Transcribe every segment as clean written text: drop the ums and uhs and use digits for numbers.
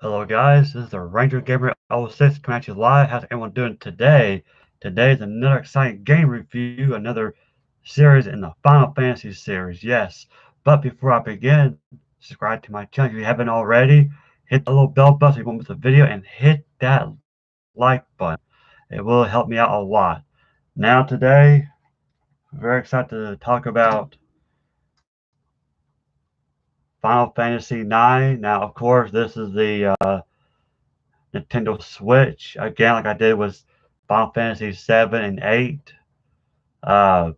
Hello guys, this is the Ranger Gamer 06 coming at you live. How's everyone doing today? Today is another exciting game review, another series in the Final Fantasy series, yes. But before I begin, subscribe to my channel if you haven't already. Hit the little bell button so you won't miss a video and hit that like button. It will help me out a lot. Now today, I'm very excited to talk about Final Fantasy 9. Now of course this is the Nintendo Switch. Again, like I did with Final Fantasy 7 and 8. Uh,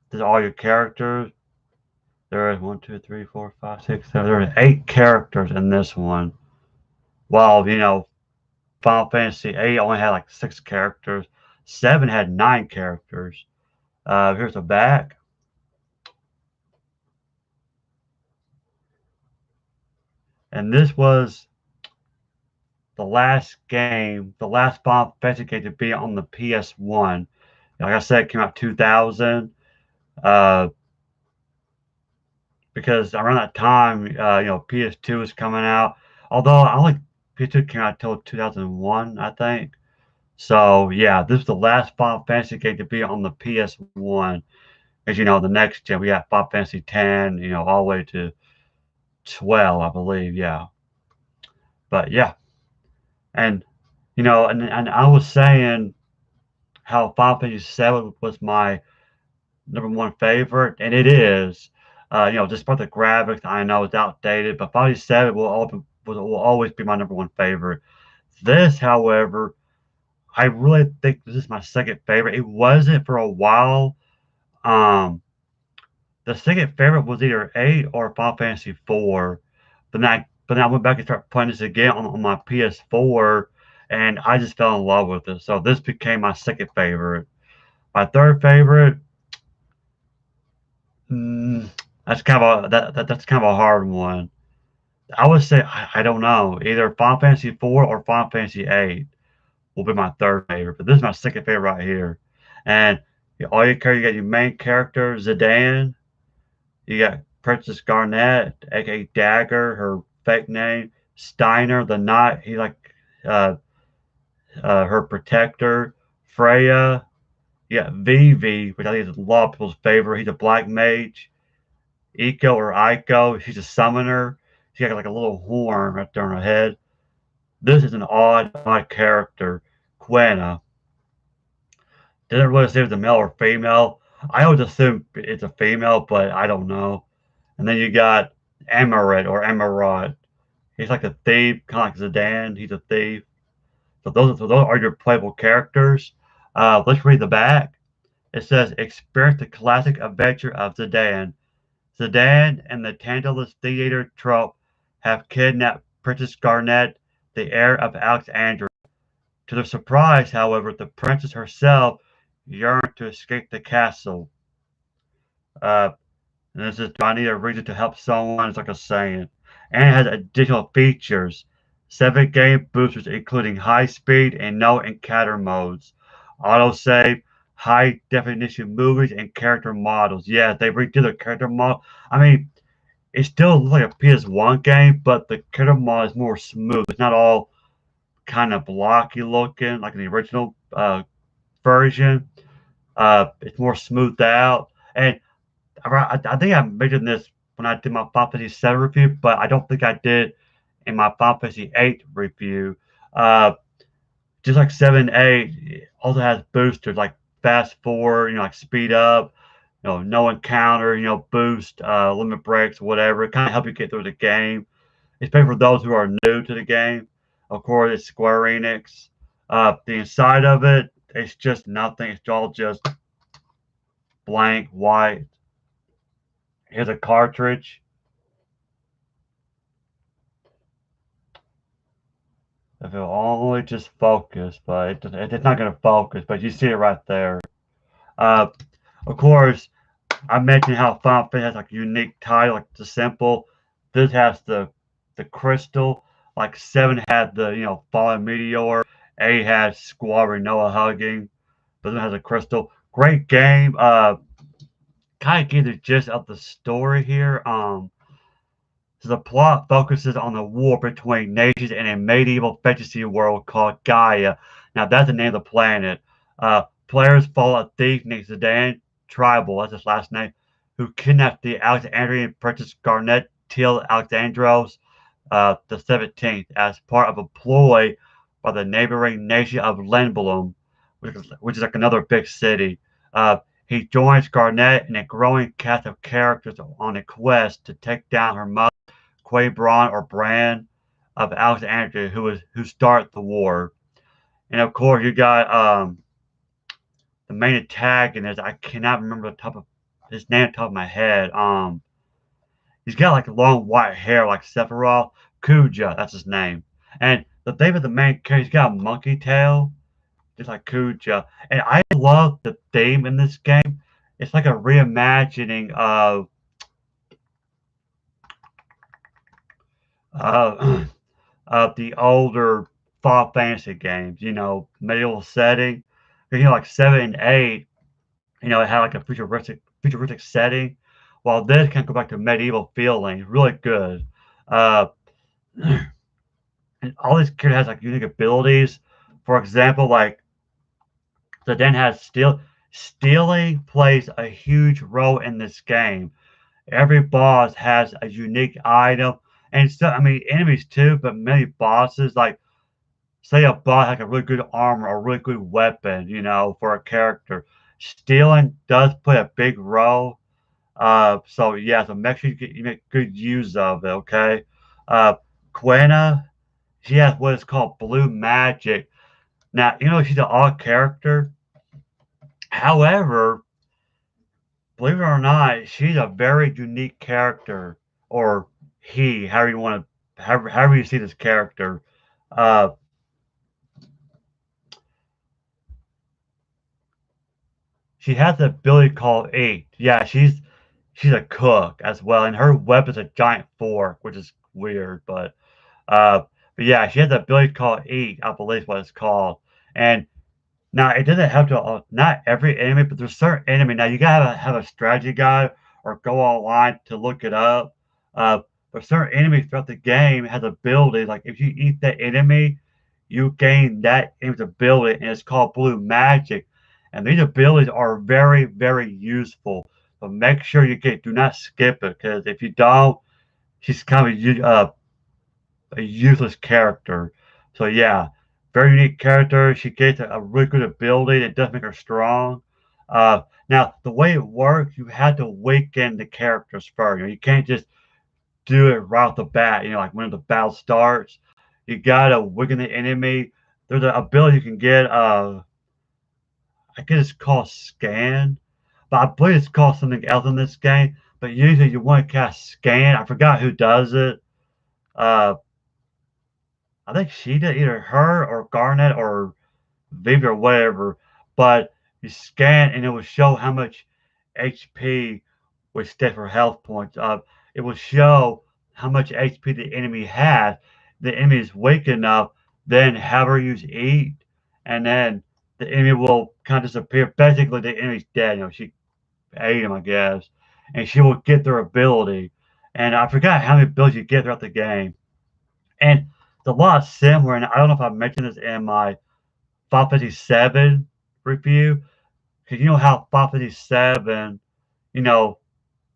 these are all your characters. There is 1, 2, 3, 4, 5, 6, 7. There are 8 characters in this one. While, Final Fantasy 8 only had like 6 characters. 7 had 9 characters. Here's the back. And this was the last game, the last Final Fantasy game to be on the PS1. Like I said, it came out 2000. Uh, because around that time, PS2 was coming out. Although I don't think PS2 came out until 2001, I think. So yeah, this is the last Final Fantasy game to be on the PS1. As you know, the next gen we got Final Fantasy 10, all the way to 12, I believe. Yeah, but yeah, and and I was saying how Final Fantasy 7 was my number one favorite, and it is. Despite the graphics, I know it's outdated, but Final Fantasy 7 will always be my number one favorite. This, however, I really think this is my second favorite. It wasn't for a while. Um, the second favorite was either 8 or Final Fantasy 4, but then I went back and started playing this again on my PS4, and I just fell in love with it. So this became my second favorite. My third favorite. Mm, that's kind of a hard one. I would say I don't know. Either Final Fantasy 4 or Final Fantasy 8 will be my third favorite, but this is my second favorite right here. And all you got your main character Zidane, you got Princess Garnet, aka Dagger, her fake name, Steiner the Knight, he like uh, her protector, Freya, you got Vivi, which I think is a lot of people's favorite. He's a black mage. Eco or Ico. She's a summoner. She got like a little horn right there on her head. This is an odd character. Quena. Didn't really say if it's a male or female. I always assume it's a female, but I don't know. And then you got Amaret or Amarat. He's like a thief, kind of like Zidane. He's a thief. So those are your playable characters. Let's read the back. It says, experience the classic adventure of Zidane. Zidane and the Tantalus Theater trope have kidnapped Princess Garnet, the heir of Alexandria. To their surprise, however, the princess herself yearned to escape the castle. Uh, and this is, do I need a reason to help someone? It's like a saying. And it has additional features. 7 game boosters, including high speed and no encounter modes. Autosave, high definition movies, and character models. Yeah, they redid the character model. I mean, it still looks like a PS1 game, but the character model is more smooth. It's not all kind of blocky looking like in the original version. It's more smoothed out. And I think I mentioned this when I did my Final Fantasy 7 review, but I don't think I did in my Final Fantasy 8 review. Uh, just like 7, 8 also has boosters like fast forward, like speed up, no encounter, boost, limit breaks, whatever. It kind of help you get through the game, especially for those who are new to the game. Of course, it's Square Enix. The inside of it, it's just nothing. It's all just blank white. Here's a cartridge. If it only just focus, but it's not going to focus. But you see it right there. Uh, of course, I mentioned how Final Fantasy has like a unique title, like the simple. This has the crystal. Like 7 had the fallen meteor. 8 has Squad Noah hugging. This one has a crystal. Great game. Kind of give the gist of the story here. So the plot focuses on the war between nations in a medieval fantasy world called Gaia. Now that's the name of the planet. Players follow a thief named Zidane Tribal, that's his last name, who kidnapped the Alexandrian princess Garnet Till Alexandros the 17th as part of a ploy by the neighboring nation of Lindblom, which is like another big city. He joins Garnet and a growing cast of characters on a quest to take down her mother, Quabron or Bran of Alexandria, who started the war. And of course, you got the main antagonist. I cannot remember the top of his name, top of my head. He's got like long white hair like Sephiroth. Kuja, that's his name. And the thing with the main character, he's got a monkey tail, just like Kuja. And I love the theme in this game. It's like a reimagining uh, of the older Final Fantasy games. You know, medieval setting. You know, like 7 and 8. You know, it had like a futuristic setting. While this can go back to medieval feeling. Really good. Uh, and all these characters has like unique abilities. For example, like the Den has stealing plays a huge role in this game. Every boss has a unique item, and so I mean enemies too, but many bosses like say a boss has like a really good armor or really good weapon, you know, for a character. Stealing does play a big role. So yeah, so make sure you make good use of it. Okay. Uh, Quena, she has what is called blue magic. Now, you know, she's an odd character. However, believe it or not, she's a very unique character, or he, however you want to, however you see this character. Uh, she has the ability called Eight. Yeah, she's a cook as well, and her weapon's a giant fork, which is weird, uh, but yeah, she has the ability called Eight, I believe is what it's called, and now, it doesn't have to not every enemy, but there's certain enemy. Now, you gotta have a strategy guide or go online to look it up. But certain enemies throughout the game has ability. Like if you eat that enemy, you gain that enemy's ability, and it's called blue magic. And these abilities are very, very useful. So make sure do not skip it, because if you don't, she's kind of a useless character. So yeah, very unique character. She gets a really good ability that does make her strong. Now the way it works, you have to awaken the characters first. You know, you can't just do it right off the bat. You know, like when the battle starts, you gotta awaken the enemy. There's an ability you can get. I guess it's called scan, but I believe it's called something else in this game. But usually you want to cast scan. I forgot who does it. Uh, I think she did either her or Garnet or Vivi or whatever, but you scan and it will show how much HP was stat for health points. It will show how much HP the enemy has. The enemy is weak enough, then have her use eat, and then the enemy will kind of disappear. Basically, the enemy's dead. You know, she ate him, I guess, and she will get their ability. And I forgot how many abilities you get throughout the game. And it's a lot similar, and I don't know if I mentioned this in my 557 review, because you know how 557, you know,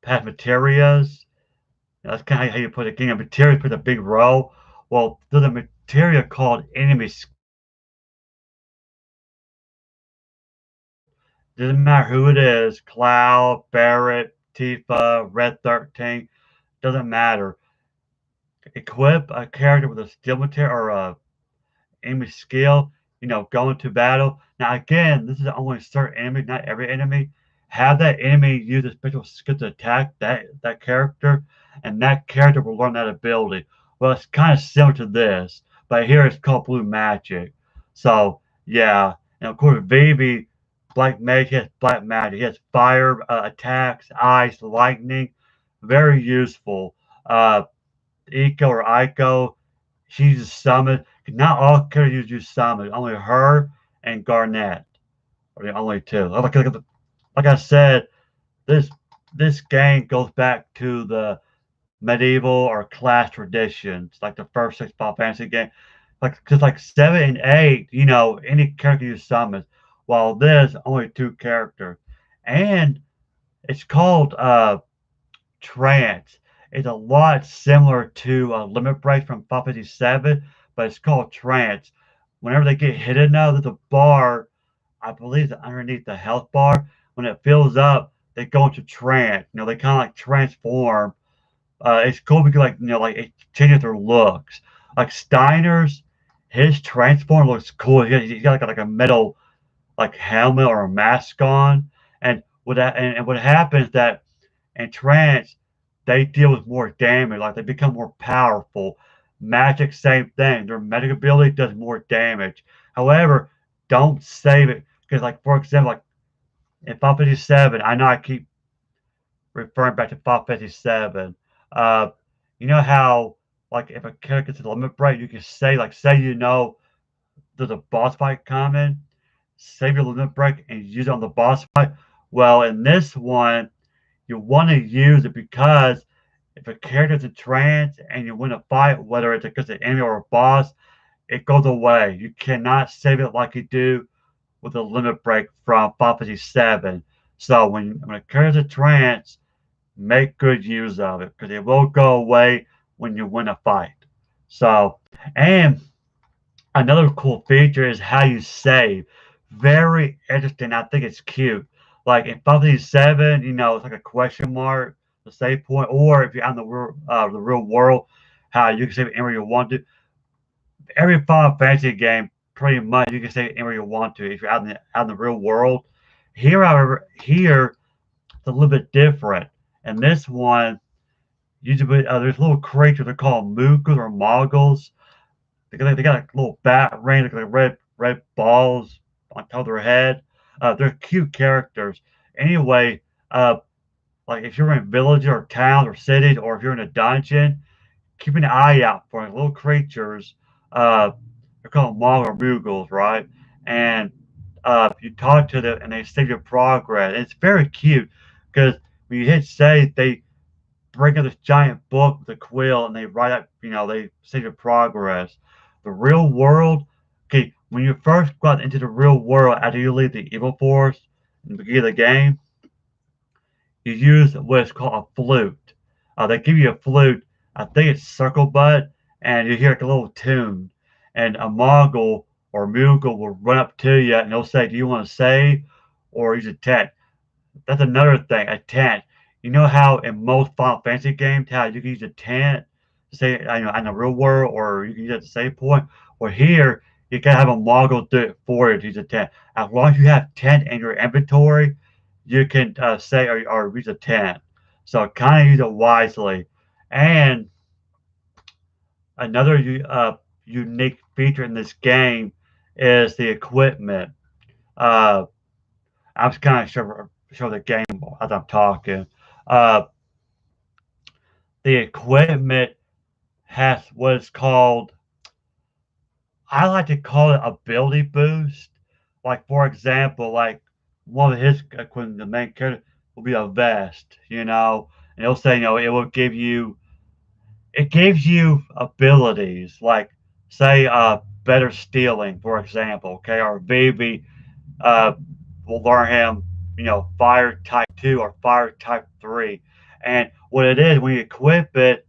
has materias. That's kind of how you put it. King of materia plays a big role. Well, there's a materia called enemy. Doesn't matter who it is, Cloud, Barrett, Tifa, Red 13, doesn't matter. Equip a character with a skill material or a enemy skill, you know, go into battle. Now, again, this is only certain enemies, not every enemy. Have that enemy use a special skill to attack that character, and that character will learn that ability. Well, it's kind of similar to this, but here it's called blue magic. So, yeah. And of course, Vivi, Black Mage, he has black magic. He has fire attacks, ice, lightning. Very useful. Eco or Ico, she uses summon. Not all characters use summon. Only her and Garnet are the only two. Like I said, this this game goes back to the medieval or class traditions, like the first six Final Fantasy games. Like, because like seven and eight, any character you summon, while this only two characters, and it's called Trance. It's a lot similar to Limit Break from Final Fantasy VII, but it's called Trance. Whenever they get hit enough, there's a bar, I believe, that underneath the health bar. When it fills up, they go into trance. They kind of like transform. It's cool because like it changes their looks. Like Steiner's, his transform looks cool. He's got like a metal like helmet or a mask on, and what happens that in trance they deal with more damage, like they become more powerful. Magic, same thing. Their magic ability does more damage. However, don't save it because, like for example, like in Final Fantasy 7, I know I keep referring back to Final Fantasy 7. Uh, you know how like if a character gets a limit break, you can say like say there's a boss fight coming, save your limit break and use it on the boss fight. Well, in this one, you want to use it because if a character's in trance and you win a fight, whether it's against an enemy or a boss, it goes away. You cannot save it like you do with a limit break from Final Fantasy 7. So when a character's in trance, make good use of it because it will go away when you win a fight. So, and another cool feature is how you save. Very interesting. I think it's cute. Like in Final Fantasy 7, it's like a question mark, the save point, or if you're out in the real world, how you can save it anywhere you want to. Every Final Fantasy game, pretty much, you can save it anywhere you want to if you're out in the real world. Here, however, here it's a little bit different. And this one, usually there's little creatures. They're called Moogles or Moggles. They got like little bat rings, like red balls on top of their head. They're cute characters. Anyway, uh, like if you're in villages or towns or cities, or if you're in a dungeon, keep an eye out for little creatures. Uh, they're called Mog or Moogles, right? And you talk to them, and they save your progress. And it's very cute because when you hit save, they bring up this giant book with a quill and they write up, they save your progress. The real world, okay, when you first go out into the real world after you leave the evil forest in the beginning of the game, you use what is called a flute. They give you a flute, I think it's circle butt, and you hear like a little tune. And a Mongol or Moogle will run up to you and they'll say, do you want to save or use a tent? That's another thing, a tent. You know how in most Final Fantasy games, how you can use a tent to say, in the real world, or you can use it at the save point. Or here, you can have a Mongol do it for you to use a tent. As long as you have tent in your inventory, you can say or use a tent. So kind of use it wisely. And another unique feature in this game is the equipment. Uh, I'm just kind of show the game as I'm talking. Uh, the equipment has what is called, I like to call it ability boost. Like for example, like one of his equipment, the main character will be a vest, and he'll say, it will give you, it gives you abilities like say better stealing, for example, okay, or Vivi uh, will learn him, fire type 2 or fire type 3. And what it is, when you equip it,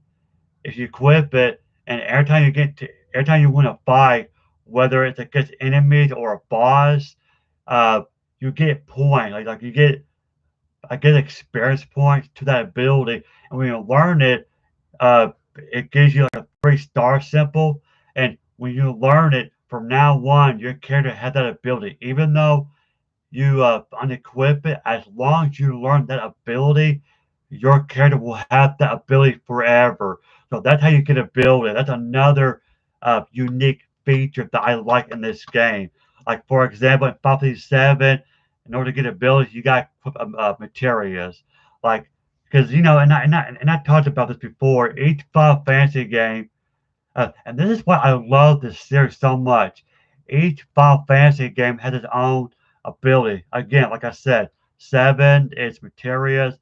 if you equip it, and every time you win a fight, whether it's against enemies or a boss, uh, you get points. Like you get, I get experience points to that ability, and when you learn it, uh, it gives you like a 3-star symbol. And when you learn it, from now on, your character has that ability, even though you unequip it. As long as you learn that ability, your character will have that ability forever. So that's how you get ability. That's another unique feature that I like in this game. Like for example, in Final Fantasy 7, in order to get abilities, you got to equip materials. Like because and I talked about this before. Each Final Fantasy game, and this is why I love this series so much. Each Final Fantasy game has its own ability. Again, like I said, 7 is Materials,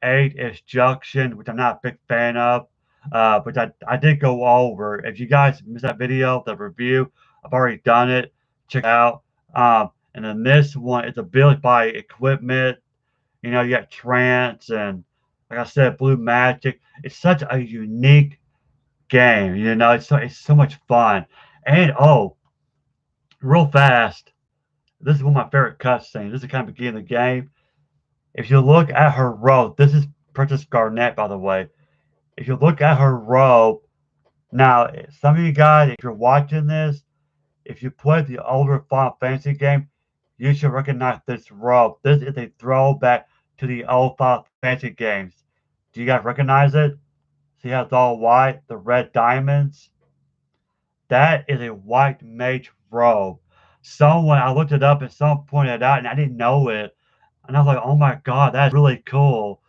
8 is Junction, which I'm not a big fan of. But I did go over. If you guys missed that video, the review, I've already done it. Check it out. And then this one, it's a built by equipment. You know, you got Trance and, like I said, Blue Magic. It's such a unique game. You know, it's so much fun. And oh, real fast, this is one of my favorite cutscenes. This is kind of beginning of the game. If you look at her robe, this is Princess Garnet, by the way. If you look at her robe, now some of you guys, if you're watching this, if you played the older Final Fantasy game, you should recognize this robe. This is a throwback to the old Final Fantasy games. Do you guys recognize it? See how it's all white, the red diamonds? That is a white mage robe. Someone, I looked it up and someone pointed it out and I didn't know it. And I was like, oh my god, that's really cool.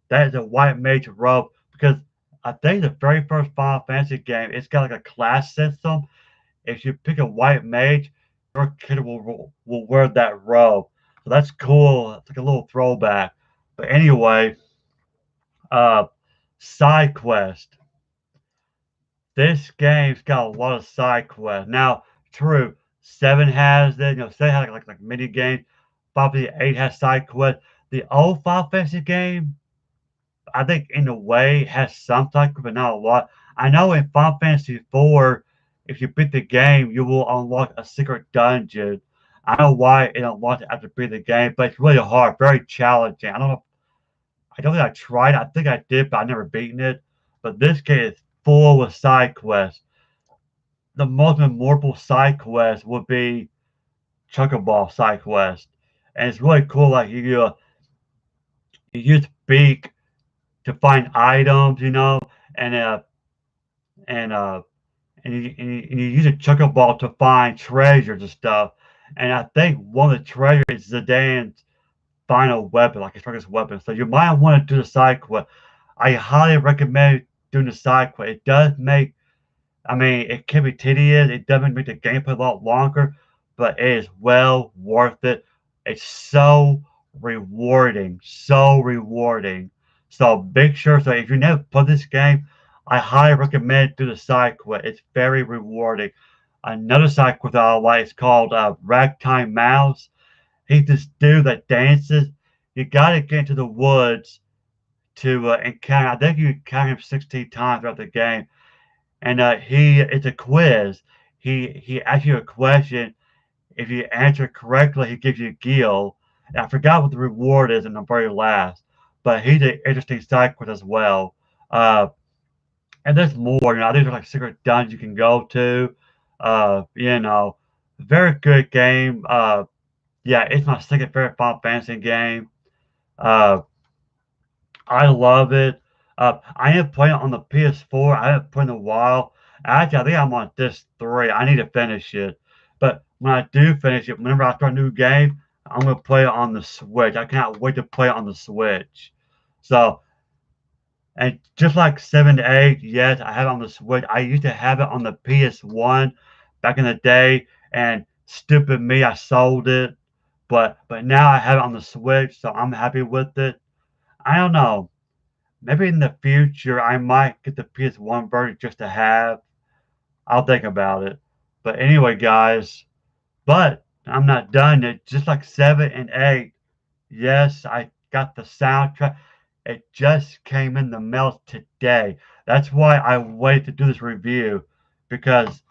That is a white mage robe because I think the very first Final Fantasy game, it's got like a class system. If you pick a white mage, your kid will wear that robe. So that's cool. It's like a little throwback. But anyway, uh, side quest. This game's got a lot of side quests. Now, true, seven has it. You know, seven has like mini games. Final Fantasy 8 has side quests. The old Final Fantasy game, I think in a way has some side quests, but not a lot. I know in Final Fantasy 4, if you beat the game, you will unlock a secret dungeon. I don't know why it unlocks it after beating the game, but it's really hard, very challenging. I don't know. I don't think I tried. I think I did, but I never beaten it. But this game is full with side quests. The most memorable side quest would be Chocobo side quest, and it's really cool. Like you use Beak to find items, you know, and and uh and you use a Chocobo to find treasures and stuff. And I think one of the treasures is Zidane's final weapon, like his strongest weapon. So you might want to do the side quest. I highly recommend doing the side quest. It does make, I mean, it can be tedious. It doesn't make the gameplay a lot longer, but it is well worth it. It's so rewarding, so rewarding. So make sure. So if you never played this game, I highly recommend do the side quest. It's very rewarding. Another side quest that I like is called Ragtime Mouse. He's this dude that dances. You gotta get into the woods to encounter. I think you encounter him 16 times throughout the game, and it's a quiz. He asks you a question. If you answer correctly, he gives you a gil. And I forgot what the reward is in the very last, but he's an interesting side quest as well. Uh, and there's more. You know, these are like secret dungeons you can go to. You know, very good game. Yeah, it's my second favorite Final Fantasy game. Uh, I love it. I am playing it on the PS4. I haven't played in a while. Actually, I think I'm on disc 3. I need to finish it. But when I do finish it, whenever I start a new game, I'm going to play it on the Switch. I cannot wait to play it on the Switch. So, and just like 7 to 8, yes, I have it on the Switch. I used to have it on the PS1 back in the day, and stupid me, I sold it. But now I have it on the Switch, so I'm happy with it. I don't know. Maybe in the future I might get the PS1 version just to have. I'll think about it. But anyway, guys, but I'm not done yet. Just like 7 and 8, yes, I got the soundtrack. It just came in the mail today. That's why I waited to do this review because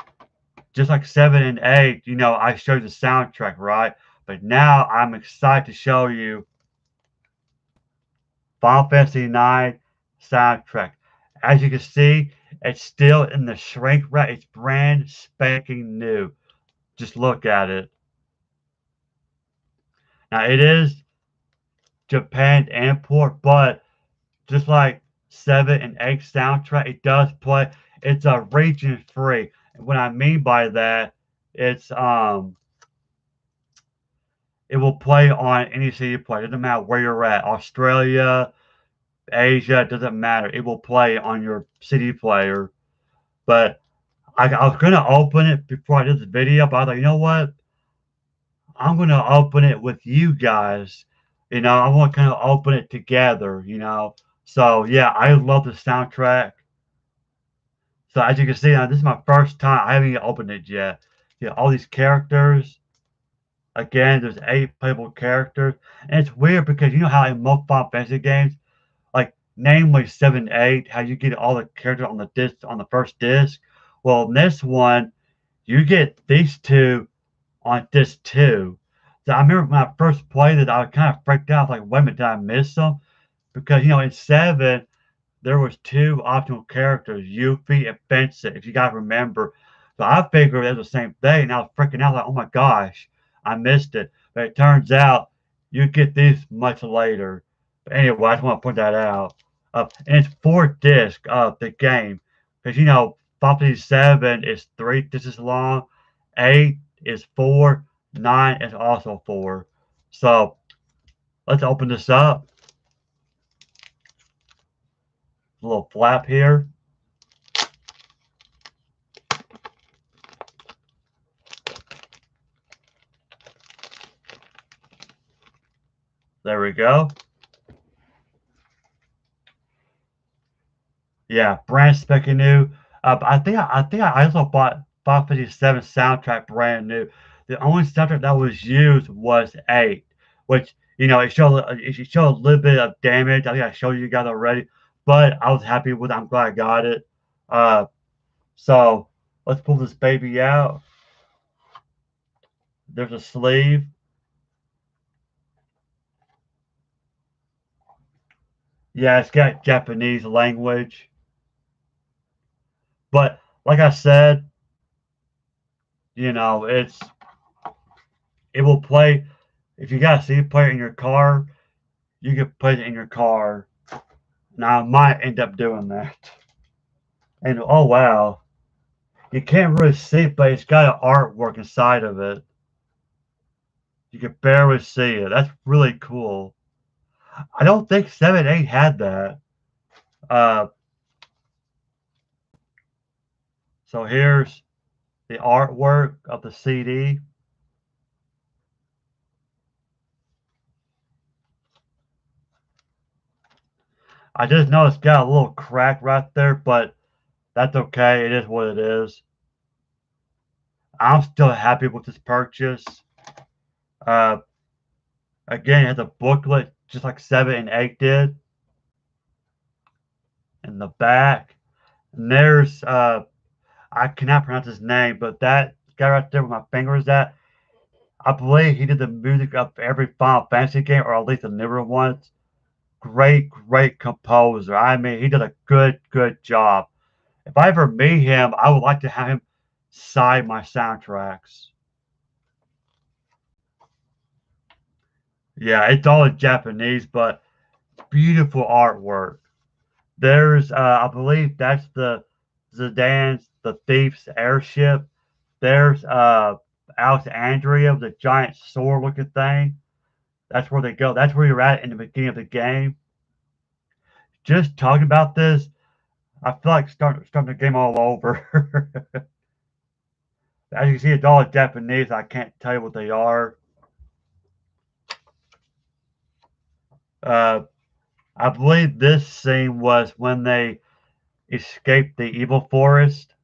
just like 7 and 8, you know, I showed the soundtrack, right? But now I'm excited to show you Final Fantasy IX soundtrack. As you can see, it's still in the shrink wrap. It's brand spanking new. Just look at it. Now it is Japan import, but just like 7 and 8 soundtrack, it does play. It's a region free. And what I mean by that, it's it will play on any CD player. It doesn't matter where you're at. Australia, Asia, it doesn't matter. It will play on your CD player. But I was gonna open it before I did the video, but I thought, you know what? I'm gonna open it with you guys. You know, I want to kind of open it together. You know, so yeah, I love the soundtrack. So as you can see, this is my first time. I haven't even opened it yet. You know, all these characters. Again, there's 8 playable characters, and it's weird because you know how in most Final Fantasy games, like namely 7, 8, how you get all the characters on the disc on the first disc. Well, in this one, you get these two on disc two. So I remember when I first played it, I was kind of freaked out, like, wait a minute, did I miss them? Because in 7, there was 2 optional characters, Yuffie and Vincent, if you guys remember. So I figured it was the same thing, and I was freaking out like, oh my gosh, I missed it. But it turns out you get these much later. But anyway, I just want to point that out. And it's 4 discs of the game. Because Final Fantasy 7 is 3 discs long, 8 is 4, 9 is also 4. So let's open this up. A little flap here. There we go. Yeah, brand spanking new. I also bought Final Fantasy 7 soundtrack brand new. The only soundtrack that was used was 8, which it showed a little bit of damage. I think I showed you guys already, but I was happy with it. I'm glad I got it. Uh, so let's pull this baby out. There's a sleeve. Yeah, it's got Japanese language, but like I said, it's it will play. If you got a CD player in your car, you can put it in your car. Now, I might end up doing that. And oh wow, you can't really see it, but it's got an artwork inside of it. You can barely see it. That's really cool. I don't think 7, 8 had that. Uh, so here's the artwork of the CD. I just know it's got a little crack right there, but that's okay. It is what it is. I'm still happy with this purchase. Uh, Again, it has a booklet just like 7 and 8 did in the back. And there's I cannot pronounce his name, but that guy right there with my fingers at, I believe he did the music of every Final Fantasy game, or at least the newer ones. Great, great composer. I mean, he did a good job. If I ever meet him, I would like to have him sign my soundtracks. Yeah, it's all in Japanese, but beautiful artwork. There's, I believe that's the Zidane's the Thief's airship. There's Alexandria, the giant sword-looking thing. That's where they go. That's where you're at in the beginning of the game. Just talking about this, I feel like starting the game all over. As you can see, it's all in Japanese. I can't tell you what they are. Uh, I believe this scene was when they escaped the evil forest.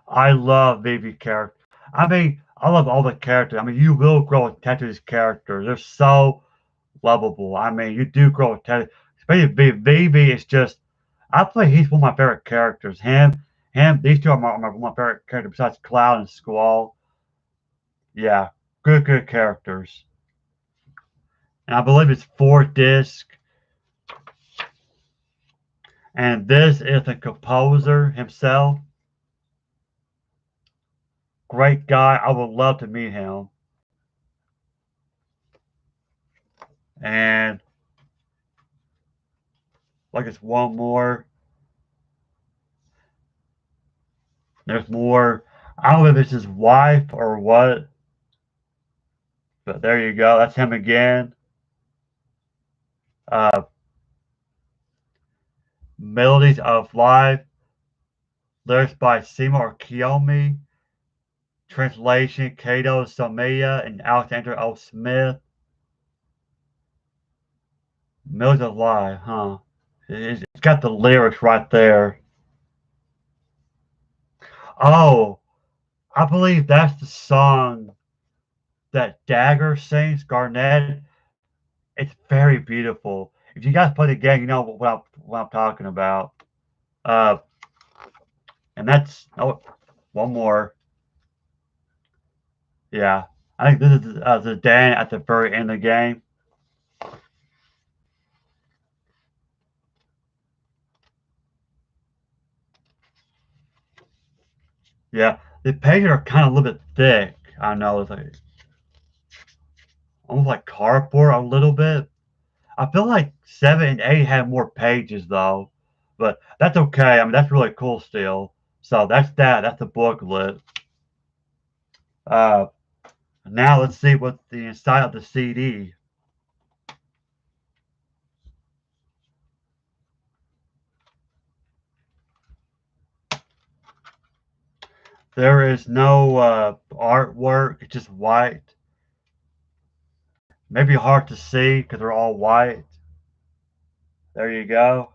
I love Vivi character. I mean, I love all the characters. I mean, you will grow attached to these characters. They're so lovable. I mean, you do grow attached. Especially Vivi is just. I play. He's one of my favorite characters. Him. These two are my favorite characters besides Cloud and Squall. Yeah, good characters. And I believe it's 4 disc. And this is the composer himself. Great guy. I would love to meet him. And like it's one more. There's more. I don't know if it's his wife or what, but there you go. That's him again. Uh, Melodies of Life, lyrics by Seymour Kiyomi, translation Kato Somiya and Alexander O. Smith. Melodies of Life, huh? It's got the lyrics right there. Oh, I believe that's the song that Dagger sings, Garnett. It's very beautiful. If you guys play the game, you know what I'm talking about. Uh, and that's one more. Yeah, I think this is the Dan at the very end of the game. Yeah, the pages are kind of a little bit thick. I know it's like almost like cardboard a little bit. I feel like 7 and 8 had more pages though, but that's okay. I mean, that's really cool still. So that's that. That's the booklet. Uh, Now let's see what the inside of the CD. There is no artwork. It's just white. Maybe hard to see because they're all white. There you go.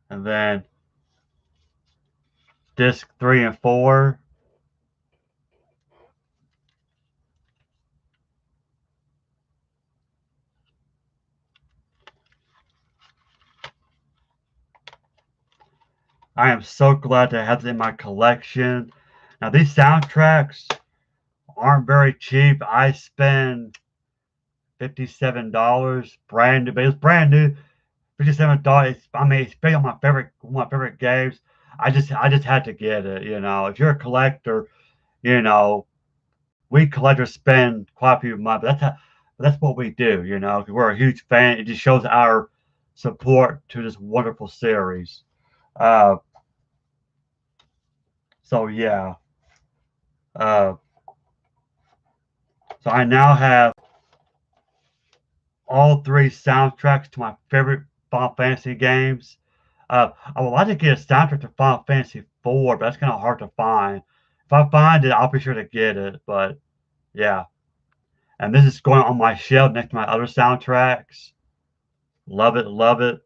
And then disc 3 and 4. I am so glad to have them in my collection. Now these soundtracks aren't very cheap. I spend $57 brand new, but it's brand new. $57. I mean, it's based on my favorite games. I just had to get it. You know, if you're a collector, you know, we collectors spend quite a few money. That's what we do. You know, 'cause we're a huge fan. It just shows our support to this wonderful series. Uh, so yeah. Uh, so I now have all 3 soundtracks to my favorite Final Fantasy games. I would like to get a soundtrack to Final Fantasy 4, but that's kind of hard to find. If I find it, I'll be sure to get it. But yeah, and this is going on my shelf next to my other soundtracks. Love it, love it.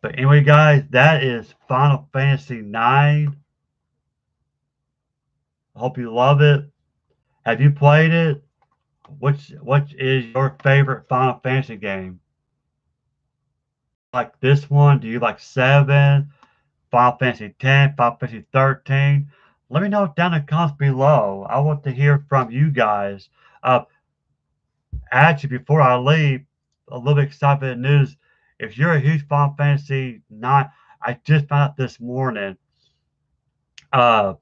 But anyway, guys, that is Final Fantasy 9. I hope you love it. Have you played it? Which is your favorite Final Fantasy game? Like this one? Do you like 7? Final Fantasy 10, Final Fantasy 13. Let me know down in the comments below. I want to hear from you guys. Uh, Actually, before I leave, a little bit exciting news. If you're a huge Final Fantasy 9, I just found out this morning. Uh,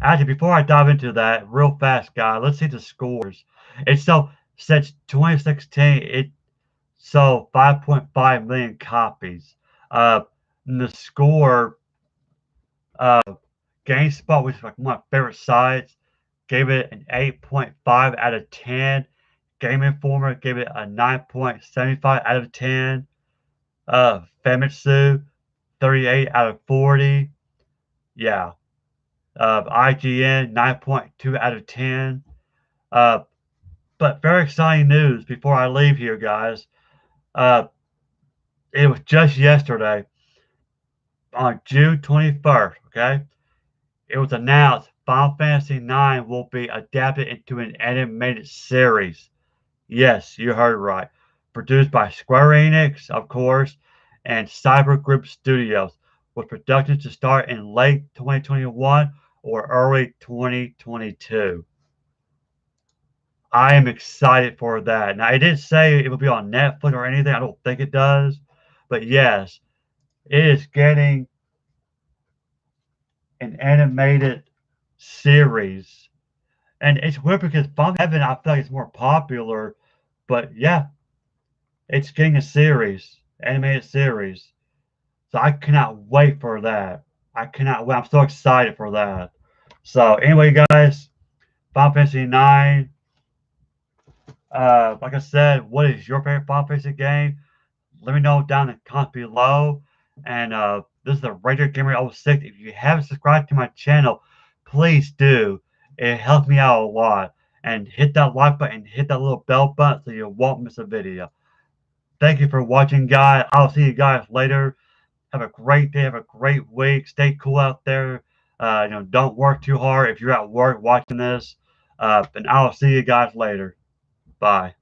Actually, before I dive into that, real fast, guy, let's see the scores. It's so since 2016, it sold 5.5 million copies. Uh, and the score, uh, GameSpot, which is like one of my favorite sites, gave it an 8.5 out of 10. Game Informer gave it a 9.75 out of 10. Famitsu, 38 out of 40. Yeah. IGN, 9.2 out of 10. Uh, but very exciting news before I leave here, guys. Uh, it was just yesterday, on June 21st, okay? It was announced Final Fantasy 9 will be adapted into an animated series. Yes, you heard right. Produced by Square Enix, of course, and Cyber Group Studios, with production to start in late 2021 or early 2022. I am excited for that. Now, it didn't say it will be on Netflix or anything. I don't think it does. But yes, it is getting an animated series. And it's weird because Final Heaven, I feel like it's more popular. But yeah, it's getting a series, animated series. So I cannot wait for that. I cannot wait. I'm so excited for that. So anyway, guys, Final Fantasy 9. Like I said, what is your favorite Final Fantasy game? let me know down in the comments below. And this is the Raider Gamer 06. If you haven't subscribed to my channel, please do. It helps me out a lot. And hit that like button, hit that little bell button so you won't miss a video. Thank you for watching, guys. I'll see you guys later. Have a great day. Have a great week. Stay cool out there. Don't work too hard if you're at work watching this. And I'll see you guys later. Bye.